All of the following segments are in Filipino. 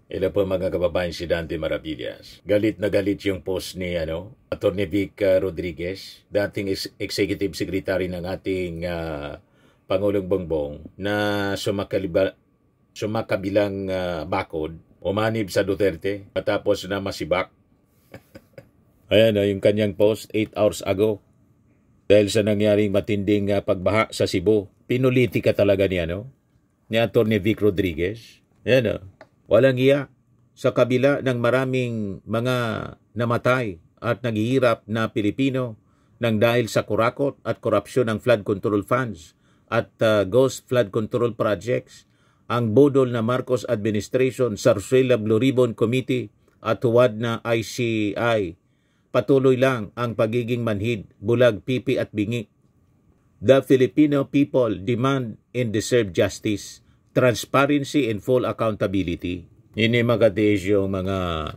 Ila po mga kababayan, si Dante Maravillas. Galit na galit yung post ni Atty. Vic Rodriguez, dating Executive Secretary ng ating Pangulong Bongbong, na sumakabilang bakod, umanib sa Duterte, matapos na masibak. Ayan yung kanyang post 8 hours ago. Dahil sa nangyaring matinding pagbaha sa Cebu. Pinulitika talaga ni Atty. Vic Rodriguez. Ayan walang iya. Sa kabila ng maraming mga namatay at naghihirap na Pilipino nang dahil sa kurakot at korupsyon ng flood control funds at ghost flood control projects, ang budol na Marcos Administration, Zarzuela Blue Ribbon Committee at huwad na ICI, patuloy lang ang pagiging manhid, bulag, pipi at bingi. The Filipino people demand and deserve justice, transparency and full accountability. Ini makatiis yung mga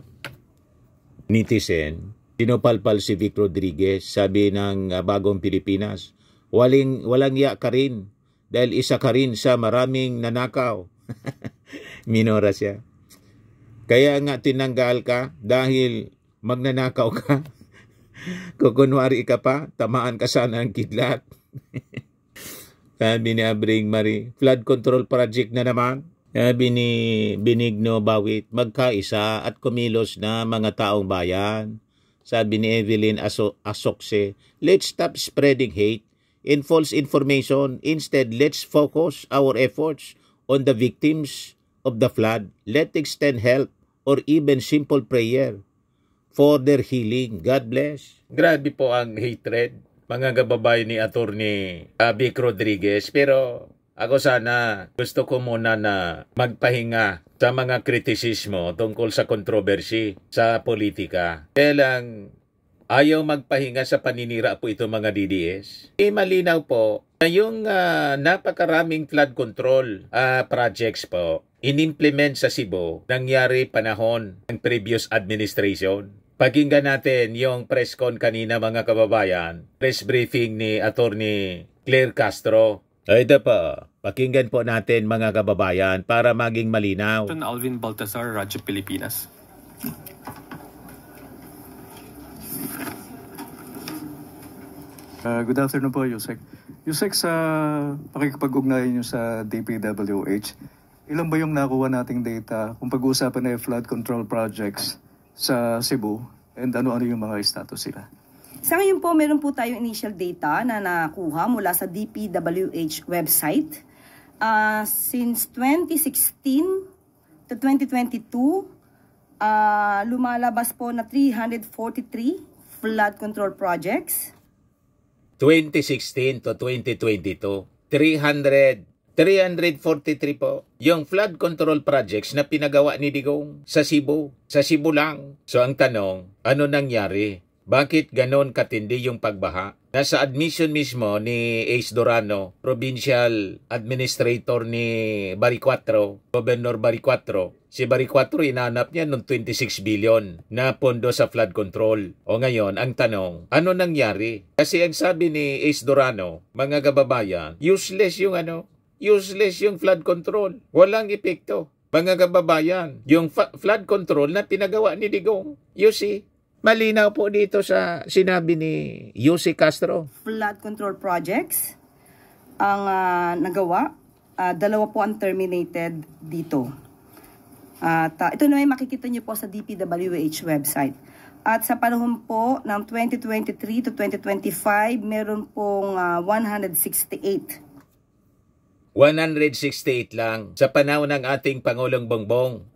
netizen. Tinupalpal si Vic Rodriguez, sabi ng Bagong Pilipinas, walang ya ka rin dahil isa ka rin sa maraming nanakaw. Minora siya. Kaya nga tinanggal ka dahil magnanakaw ka. Kukunwari ka pa, tamaan ka sana ng kidlat. Sabi ni Abring Marie, flood control project na naman. Sabi ni Benigno Bawit, magkaisa at kumilos na mga taong bayan. Sabi ni Evelyn Asokse, let's stop spreading hate and false information. Instead, let's focus our efforts on the victims of the flood. Let's extend help or even simple prayer for their healing. God bless. Grabe po ang hatred, mga gababay ni Atty. Vic Rodriguez. Pero ako sana, gusto ko muna na magpahinga sa mga kritisismo tungkol sa kontrobersy sa politika. Kaya lang, ayaw magpahinga sa paninira po ito mga DDS. Malinaw po na yung napakaraming flood control projects po, in-implement sa Cebu, nangyari panahon ng previous administration. Pakinggan natin yung press con kanina mga kababayan, press briefing ni Atty. Claire Castro. Ito pa, pakinggan po natin mga kababayan para maging malinaw. Alvin Baltasar, Radyo Pilipinas. Good afternoon po, Yusek. Yusek, sa pakikipag-ugnayan nyo sa DPWH, ilan ba yung nakuha nating data kung pag-uusapan na yung flood control projects sa Cebu and ano-ano yung mga status sila? Sa ngayon po, meron po tayong initial data na nakuha mula sa DPWH website. Since 2016 to 2022, lumalabas po na 343 flood control projects. 2016 to 2022, 343 po yung flood control projects na pinagawa ni Digong sa Cebu. Sa Cebu lang. So ang tanong, ano nangyari? Bakit ganon katindi yung pagbaha? Nasa admission mismo ni Ace Dorano, Provincial Administrator ni Baricuatro, Governor Baricuatro. Si Baricuatro inanap niya ng 26 billion na pondo sa flood control. O ngayon, ang tanong, ano nangyari? Kasi ang sabi ni Ace Dorano, mga kababayan, useless yung flood control. Walang epekto. Mga kababayan, yung flood control na pinagawa ni Digong. You see? Malinaw po dito sa sinabi ni Yussi Castro. Flood control projects ang nagawa. Dalawa po ang terminated dito. Ito na may makikita nyo po sa DPWH website. At sa panahon po ng 2023 to 2025, meron pong 168. 168 lang sa panahon ng ating Pangulong Bongbong.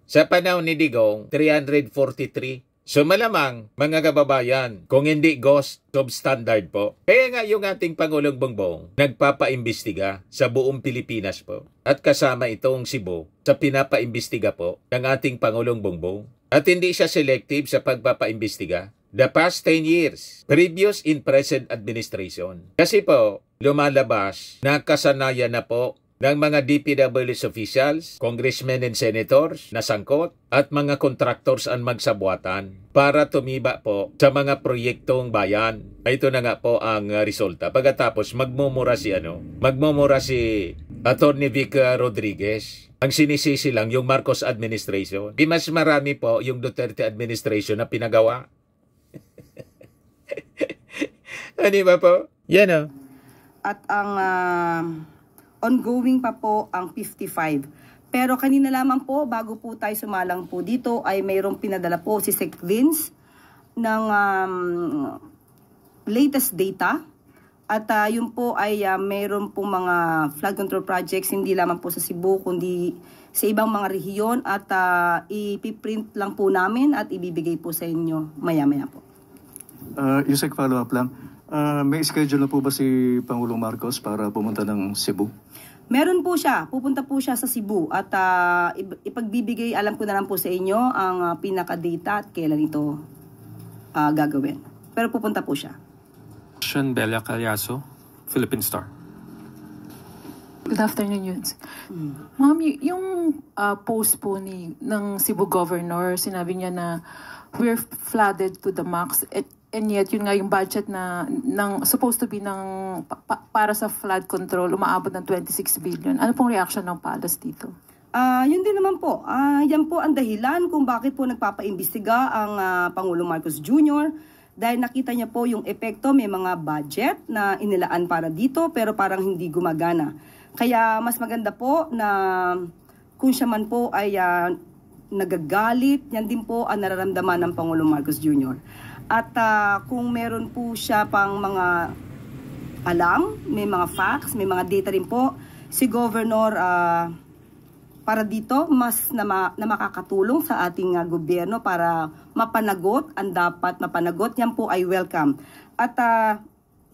Sa panahon ni Digong, 343. So malamang, mga kababayan, kung hindi ghost, substandard po. Kaya nga yung ating Pangulong Bongbong nagpapaimbestiga sa buong Pilipinas po. At kasama itong Cebu sa pinapaimbestiga po ng ating Pangulong Bongbong. At hindi siya selective sa pagpapaimbestiga. The past 10 years, previous and present administration. Kasi po, lumalabas na kasanayan na po ng mga DPWH officials, congressmen and senators na sangkot at mga contractors ang magsabuatan para tumiba po sa mga proyektong bayan. Ito na nga po ang resulta. Pagkatapos magmumura si Attorney Vic Rodriguez. Ang sinisisi lang yung Marcos administration. Di mas marami po yung Duterte administration na pinagawa. Ano ba po? Yan o. At ang ongoing pa po ang 55. Pero kanina lamang po, bago po tayo sumalang po dito, ay mayroong pinadala po si Sec Vince ng latest data. At yun po ay mayroon po mga flood control projects, hindi lamang po sa Cebu, kundi sa ibang mga rehiyon. At ipiprint lang po namin at ibibigay po sa inyo maya-maya po. Yusek, follow-up lang. May schedule na po ba si Pangulong Marcos para pumunta ng Cebu? Meron po siya. Pupunta po siya sa Cebu. At ipagbibigay, alam ko na lang po sa inyo, ang pinaka-data at kailan ito gagawin. Pero pupunta po siya. Sean Bella Calyaso, Philippine Star. Good afternoon, Yuns. Ma'am, yung post po ng Cebu Governor, sinabi niya na we're flooded to the max. And yet, yun nga yung budget na supposed to be para sa flood control, umaabot ng 26 billion. Ano pong reaction ng Palace dito? Yun din naman po. Yan po ang dahilan kung bakit po nagpapaimbestiga ang Pangulong Marcos Jr. Dahil nakita niya po yung epekto, may mga budget na inilaan para dito pero parang hindi gumagana. Kaya mas maganda po na kung siya man po ay nagagalit, yan din po ang nararamdaman ng Pangulong Marcos Jr. At kung meron po siya pang mga alam, may mga facts, may mga data rin po, si Governor para dito mas na makakatulong sa ating gobyerno para mapanagot ang dapat mapanagot, yan po ay welcome. At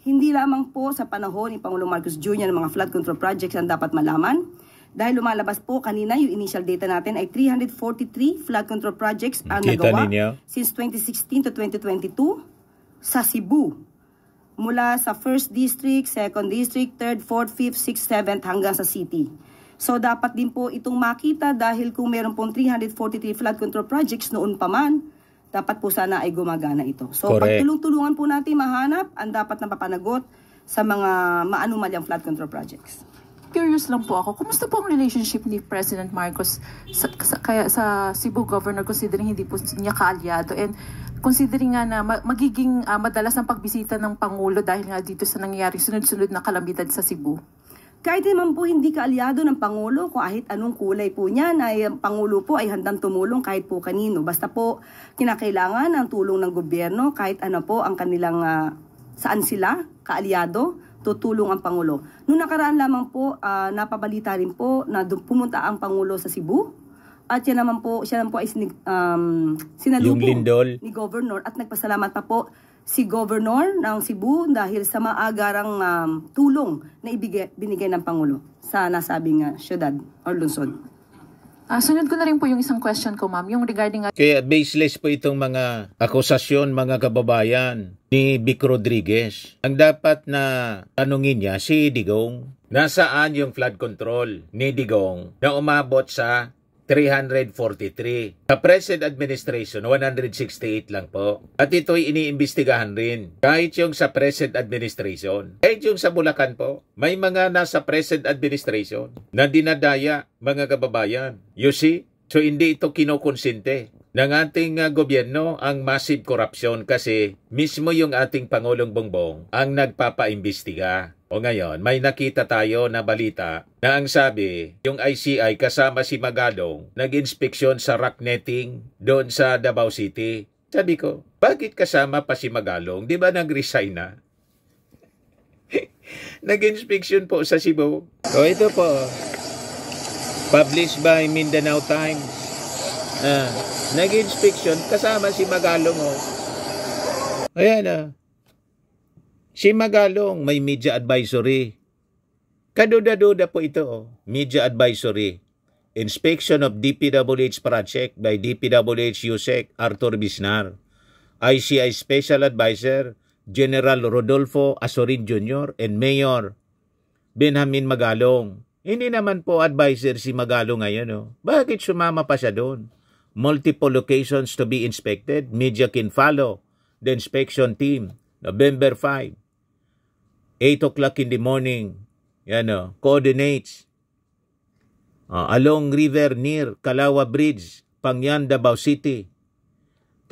hindi lamang po sa panahon ni Pangulong Marcos Jr. ng mga flood control projects ang dapat malaman. Dahil lumalabas po kanina yung initial data natin ay 343 flood control projects ang nagawa since 2016 to 2022 sa Cebu. Mula sa 1st District, 2nd District, 3rd, 4th, 5th, 6th, 7th hanggang sa City. So dapat din po itong makita dahil kung meron pong 343 flood control projects noon pa man, dapat po sana ay gumagana ito. So pagtulong-tulungan po natin mahanap ang dapat na papanagot sa mga maanumalyang flood control projects. Curious lang po ako, kumusta po ang relationship ni President Marcos sa Cebu Governor considering hindi po niya kaalyado and considering nga na magiging madalas ang pagbisita ng Pangulo dahil nga dito sa nangyayari sunod-sunod na kalamidad sa Cebu? Kahit naman po hindi kaalyado ng Pangulo, kahit anong kulay po niyan, ay ang Pangulo po ay handang tumulong kahit po kanino. Basta po kinakailangan ang tulong ng gobyerno kahit ano po ang kanilang saan sila kaalyado, tutulong ang Pangulo. Noong nakaraan lamang po, napabalita rin po na pumunta ang Pangulo sa Cebu. At siya naman po ay sinalubong ni Governor at nagpasalamat pa po si Governor ng Cebu dahil sa maagarang tulong na binigay ng Pangulo sa nasabing syudad o lungsod. Sunod ko na rin po yung isang question ko, ma'am, yung regarding... Kaya baseless po itong mga akusasyon, mga kababayan ni Vic Rodriguez. Ang dapat na tanungin niya si Digong, nasaan yung flood control ni Digong na umabot sa 343. Sa present administration, 168 lang po. At ito'y iniimbestigahan rin. Kahit yung sa present administration. Kahit yung sa Bulacan po, may mga nasa present administration na dinadaya mga kababayan. You see? So hindi ito kinokonsente ng ating gobyerno ang massive corruption kasi mismo yung ating Pangulong Bongbong ang nagpapaimbestiga. O ngayon, may nakita tayo na balita na ang sabi, yung ICI kasama si Magalong nag-inspeksyon sa rock netting doon sa Davao City. Sabi ko, bakit kasama pa si Magalong? Di ba nag-resign na? Nag-inspeksyon po sa Cebu. O ito po, published by Mindanao Times. Nag-inspeksyon kasama si Magalong. Ayan Si Magalong may media advisory. Kaduda-duda po ito. Media advisory. Inspection of DPWH project by DPWH USEC Arthur Bisnar. ICI Special Advisor General Rodolfo Asorin Jr. and Mayor Benjamin Magalong. Hindi naman po advisor si Magalo ngayon. Oh. Bakit sumama pa siya doon? Multiple locations to be inspected. Media can follow the inspection team. November 5. 8 o'clock in the morning. Yan o. Coordinates. Along river near Kalawa Bridge, Pangyan, Davao City.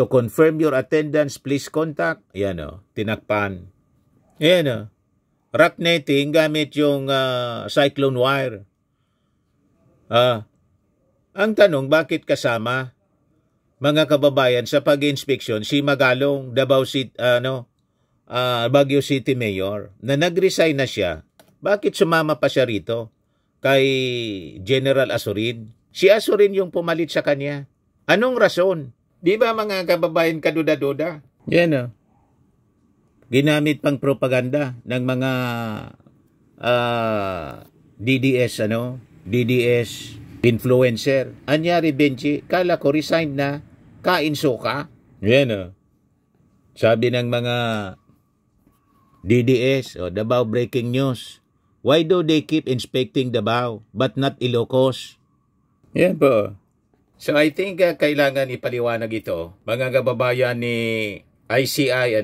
To confirm your attendance, please contact. Yan o. Tinakpan. Yan o. Rock netting gamit yung cyclone wire. Ang tanong, bakit kasama mga kababayan sa pag-inspeksyon si Magalong Davao City, Baguio City Mayor na nag-resign na siya? Bakit sumama pa siya rito kay General Azurin? Si Azurin yung pumalit sa kanya. Anong rason? Di ba mga kababayan kaduda-duda? Yan o. Ginamit pang propaganda ng mga DDS influencer. Anyari Benji, kala ko resign na, kainso ka. Yan o. Sabi ng mga DDS, Davao Breaking News, why do they keep inspecting Davao but not Ilocos? Yan po. So I think kailangan ipaliwanag ito, mga kababayan ni ICI,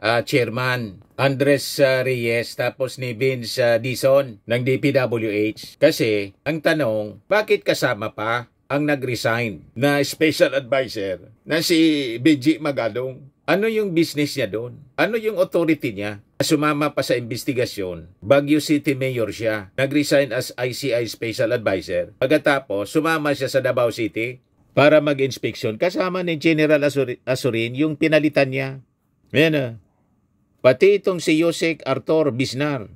Chairman Andres Reyes, tapos ni Vince Dizon ng DPWH. Kasi ang tanong, bakit kasama pa ang nag-resign na special advisor na si Benji Magalong? Ano yung business niya doon? Ano yung authority niya? Sumama pa sa investigasyon. Baguio City Mayor siya. Nag-resign as ICI Special Advisor. Pagkatapos, sumama siya sa Davao City para mag-inspeksyon. Kasama ni General Azurin yung pinalitan niya. Ayan. Pati itong si Yusek Arthur Bisnar.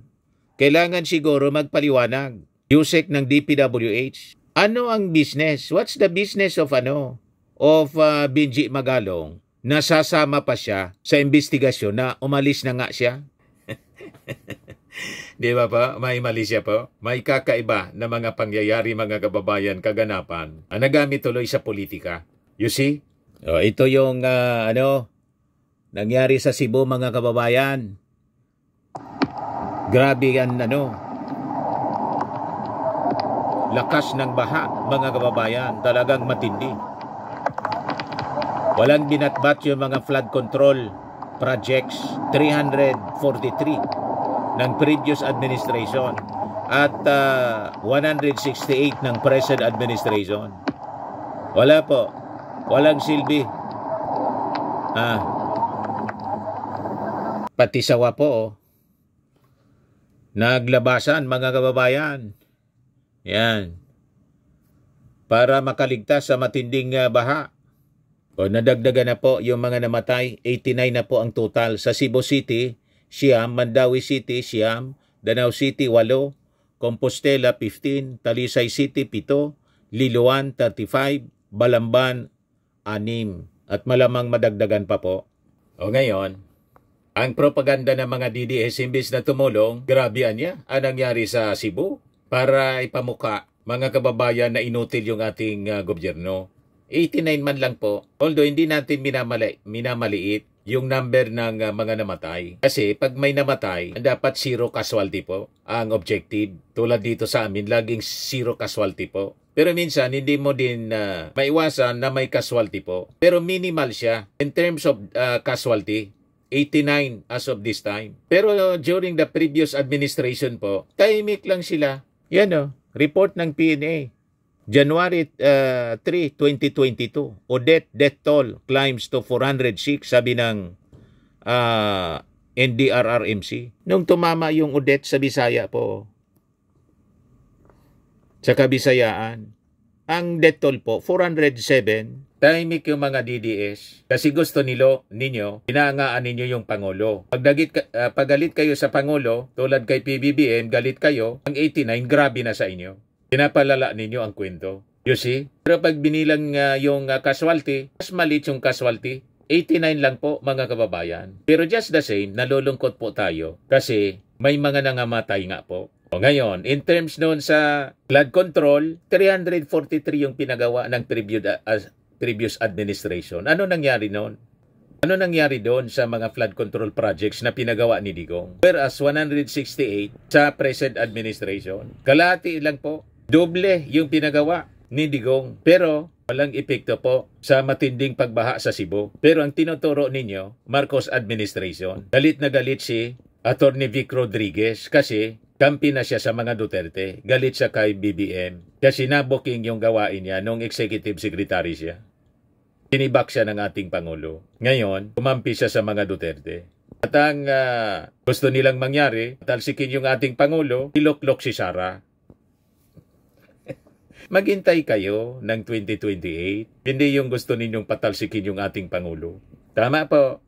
Kailangan siguro magpaliwanag. Yusek ng DPWH. Ano ang business? What's the business of Benji Magalong? Nasasama pa siya sa investigasyon na umalis na nga siya. Di ba po? May mali siya po. May kakaiba na mga pangyayari, mga kababayan, kaganapan ang nagamit tuloy sa politika. You see? Ito yung nangyari sa Cebu, mga kababayan. Grabe yan, lakas ng baha, mga kababayan. Talagang matindi. Walang binatbat yung mga flood control projects, 343 ng previous administration at 168 ng present administration. Wala po. Walang silbi. Pati sawa po. Naglabasan, mga kababayan. Yan. Para makaligtas sa matinding baha. Nadagdagan na po yung mga namatay. 89 na po ang total. Sa Cebu City, Siam, Mandawi City, Siam, Danau City, 8, Compostela, 15, Talisay City, 7, Liloan, 35, Balamban, 6. At malamang madagdagan pa po. Ngayon, ang propaganda ng mga DDS, imbis na tumulong, grabean niya ang nangyari sa Cebu para ipamuka, mga kababayan, na inutil yung ating gobyerno. 89 man lang po. Although hindi natin minamaliit yung number ng mga namatay. Kasi pag may namatay, dapat zero casualty po ang objective. Tulad dito sa amin, laging zero casualty po. Pero minsan, hindi mo din maiwasan na may casualty po. Pero minimal siya in terms of casualty. 89 as of this time. Pero during the previous administration po, tahimik lang sila. Yan report ng PNA. January 3, 2022, Odette death toll climbs to 406, sabi ng NDRRMC. Nung tumama yung Odette sa Bisaya po, sa Kabisayaan, ang death toll po, 407. Tahimik yung mga DDS kasi gusto ninyo, inaangaan ninyo yung Pangulo. Pagalit kayo sa Pangulo, tulad kay PBBM, galit kayo, ang 89, grabe na sa inyo. Pinapalala ninyo ang kwento. You see? Pero pag binilang yung casualty, mas maliit yung casualty. 89 lang po, mga kababayan. Pero just the same, nalulungkot po tayo kasi may mga nangamatay nga po. Ngayon, in terms noon sa flood control, 343 yung pinagawa ng previous administration. Ano nangyari noon? Ano nangyari doon sa mga flood control projects na pinagawa ni Digong? Whereas 168 sa present administration, kalahati lang po, doble yung pinagawa ni Digong. Pero walang epekto po sa matinding pagbaha sa Cebu. Pero ang tinuturo ninyo, Marcos administration, galit na galit si Atty. Vic Rodriguez kasi kampi na siya sa mga Duterte. Galit siya kay BBM kasi nabuking yung gawain niya nung executive secretary siya. Tinibak siya ng ating Pangulo. Ngayon, kumampi siya sa mga Duterte. At ang gusto nilang mangyari, talsikin yung ating Pangulo, iloklok si Sara. Maghintay kayo ng 2028. Hindi yung gusto ninyong patalsikin yung ating Pangulo. Tama po.